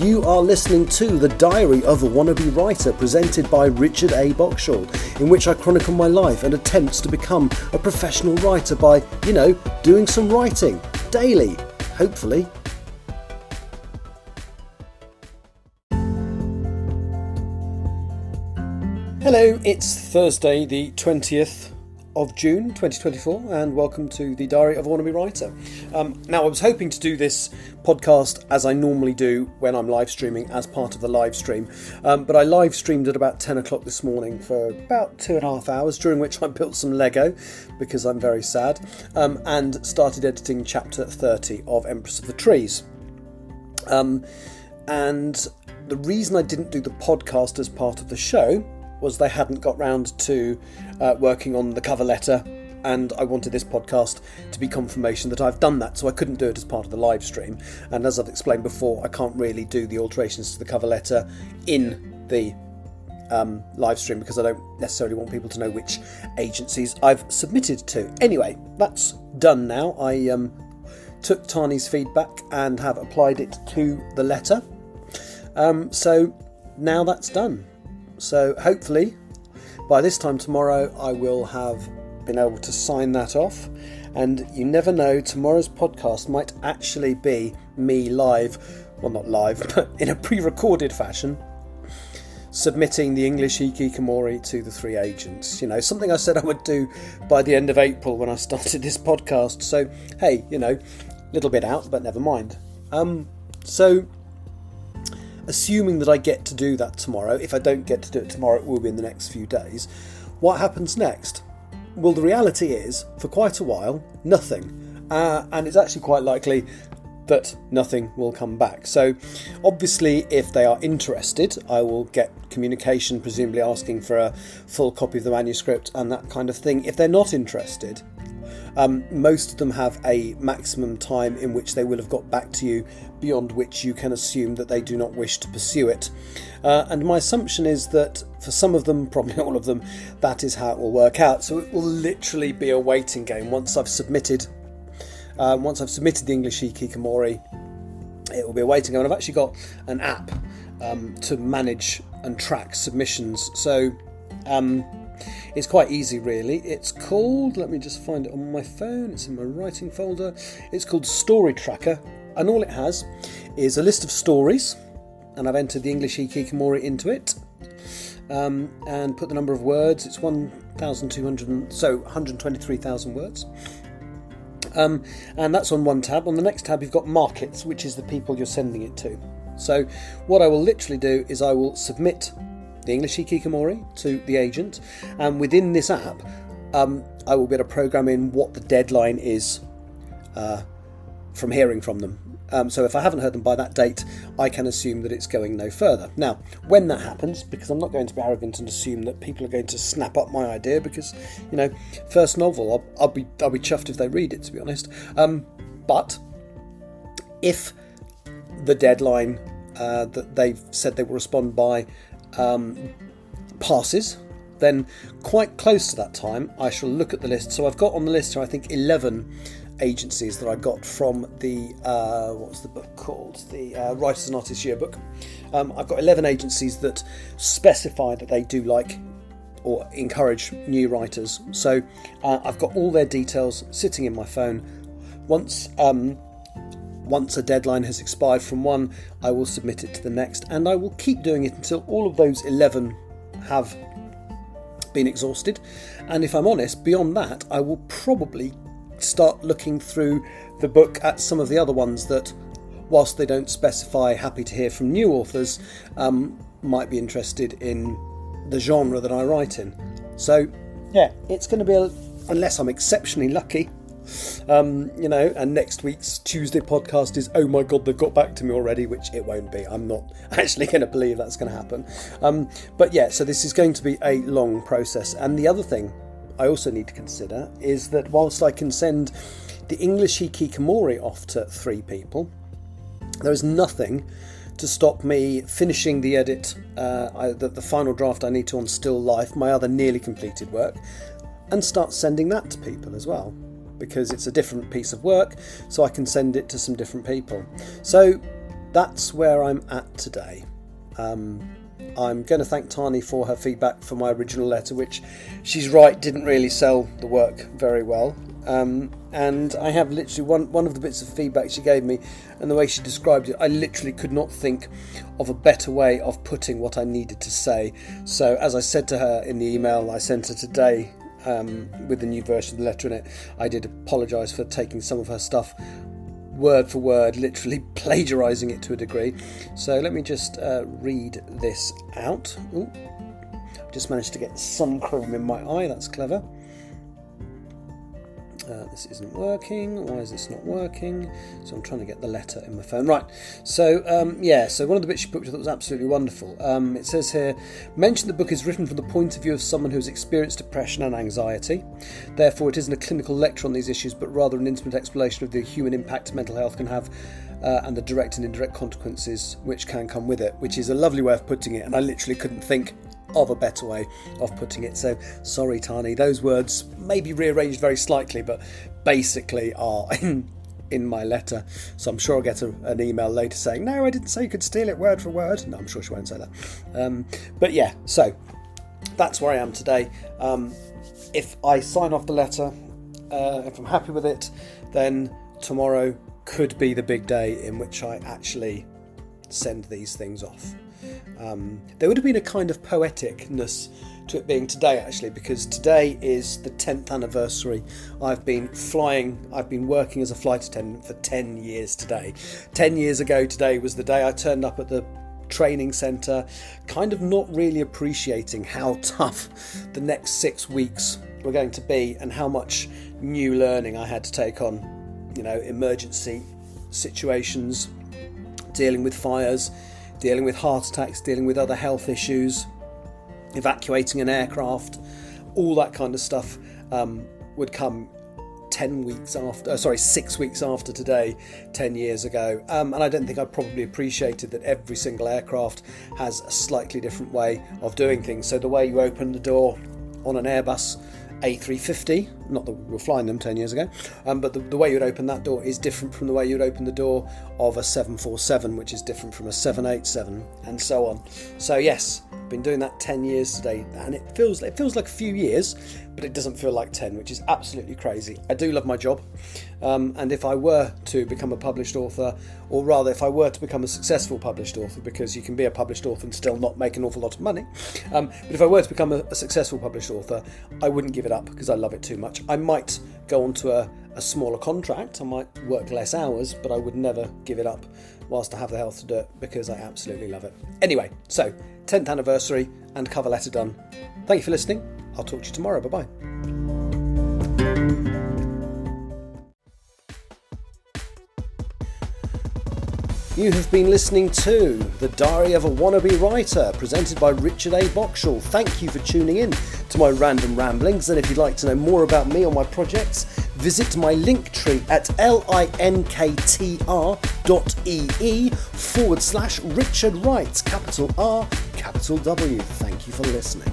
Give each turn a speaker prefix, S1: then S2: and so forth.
S1: You are listening to The Diary of a Wannabe Writer, presented by Richard A. Boxshall, in which I chronicle my life and attempts to become a professional writer by, doing some writing daily, hopefully. Hello, it's Thursday the 20th of June 2024 and welcome to The Diary of a Wannabe Writer. Now I was hoping to do this podcast as I normally do when I'm live streaming as part of the live stream, but I live streamed at about 10 o'clock this morning for about 2.5 hours, during which I built some Lego because I'm very sad, and started editing chapter 30 of Empress of the Trees. And the reason I didn't do the podcast as part of the show was they hadn't got round to working on the cover letter, and I wanted this podcast to be confirmation that I've done that, so I couldn't do it as part of the live stream. And as I've explained before, I can't really do the alterations to the cover letter in the live stream because I don't necessarily want people to know which agencies I've submitted to. Anyway, that's done now. I took Tani's feedback and have applied it to the letter. So now that's done. So hopefully by this time tomorrow I will have been able to sign that off, and you never know, tomorrow's podcast might actually be me live, well not live, but in a pre-recorded fashion, submitting the English Hikikomori to the 3 agents. Something I said I would do by the end of April when I started this podcast. So hey, little bit out, but never mind. So assuming that I get to do that tomorrow, if I don't get to do it tomorrow, it will be in the next few days. What happens next? Well, the reality is, for quite a while, nothing. And it's actually quite likely that nothing will come back. So, obviously, if they are interested, I will get communication, presumably asking for a full copy of the manuscript and that kind of thing. If they're not interested, most of them have a maximum time in which they will have got back to you, beyond which you can assume that they do not wish to pursue it. And my assumption is that for some of them, probably all of them, that is how it will work out. So it will literally be a waiting game. Once I've submitted the English Hikikomori, it will be a waiting game. And I've actually got an app to manage and track submissions. So it's quite easy, really. It's called, let me just find it on my phone, it's in my writing folder. It's called Story Tracker, and all it has is a list of stories, and I've entered the English Hikikomori into it, and put the number of words. It's 123,000 words. And that's on one tab. On the next tab you've got markets, which is the people you're sending it to. So what I will literally do is I will submit the English Hikikomori to the agent, and within this app I will be able to program in what the deadline is from hearing from them. So if I haven't heard them by that date, I can assume that it's going no further. Now, when that happens, because I'm not going to be arrogant and assume that people are going to snap up my idea, because first novel, I'll be chuffed if they read it, to be honest. But if the deadline that they've said they will respond by passes, then quite close to that time I shall look at the list. So I've got on the list here, I think, 11 agencies that I got from the what's the book called, the Writers and Artists Yearbook. I've got 11 agencies that specify that they do like or encourage new writers. So I've got all their details sitting in my phone. Once a deadline has expired from one, I will submit it to the next, and I will keep doing it until all of those 11 have been exhausted. And if I'm honest, beyond that, I will probably start looking through the book at some of the other ones that, whilst they don't specify happy to hear from new authors, might be interested in the genre that I write in. So yeah, it's going to be, unless I'm exceptionally lucky, and next week's Tuesday podcast is, oh my god, they've got back to me already, which it won't be. I'm not actually going to believe that's going to happen. But yeah, so this is going to be a long process. And the other thing I also need to consider is that whilst I can send the English Hikikomori off to 3 people, there is nothing to stop me finishing the edit, the final draft I need to on Still Life, my other nearly completed work, and start sending that to people as well, because it's a different piece of work, so I can send it to some different people. So that's where I'm at today. I'm going to thank Tani for her feedback for my original letter, which she's right, didn't really sell the work very well. And I have literally one of the bits of feedback she gave me, and the way she described it, I literally could not think of a better way of putting what I needed to say. So as I said to her in the email I sent her today, with the new version of the letter in it, I did apologise for taking some of her stuff word for word, literally plagiarising it to a degree. So let me just read this out. Ooh, just managed to get sun cream in my eye, that's clever. This isn't working. Why is this not working? So I'm trying to get the letter in my phone. Right. So so one of the bits she put, which I thought was absolutely wonderful. It says here, mention the book is written from the point of view of someone who has experienced depression and anxiety. Therefore, it isn't a clinical lecture on these issues, but rather an intimate explanation of the human impact mental health can have, and the direct and indirect consequences which can come with it, which is a lovely way of putting it. And I literally couldn't think of a better way of putting it. So sorry, Tani, those words may be rearranged very slightly, but basically are in my letter. So I'm sure I'll get an email later saying, no, I didn't say you could steal it word for word. No, I'm sure she won't say that. But yeah, so that's where I am today. If I sign off the letter, if I'm happy with it, then tomorrow could be the big day in which I actually send these things off. There would have been a kind of poeticness to it being today, actually, because today is the 10th anniversary. I've been working as a flight attendant for 10 years today. 10 years ago today was the day I turned up at the training centre, kind of not really appreciating how tough the next 6 weeks were going to be and how much new learning I had to take on, emergency situations, dealing with fires, dealing with heart attacks, dealing with other health issues, evacuating an aircraft, all that kind of stuff would come 6 weeks after today, 10 years ago. And I don't think I probably appreciated that every single aircraft has a slightly different way of doing things. So the way you open the door on an Airbus A350, not that we were flying them 10 years ago, but the way you'd open that door is different from the way you'd open the door of a 747, which is different from a 787, and so on. So yes, been doing that 10 years today, and it feels like a few years, but it doesn't feel like 10, which is absolutely crazy. I do love my job, and if I were to become a published author, or rather if I were to become a successful published author, because you can be a published author and still not make an awful lot of money, but if I were to become a successful published author, I wouldn't give it up because I love it too much. I might go on to a smaller contract, I might work less hours, but I would never give it up whilst I have the health to do it, because I absolutely love it. Anyway, so 10th anniversary and cover letter done. Thank you for listening. I'll talk to you tomorrow. Bye-bye. You have been listening to The Diary of a Wannabe Writer, presented by Richard A. Boxall. Thank you for tuning in to my random ramblings, and if you'd like to know more about me or my projects, visit my link tree at linktr.ee/Richard Wright, capital R, capital W. Thank you for listening.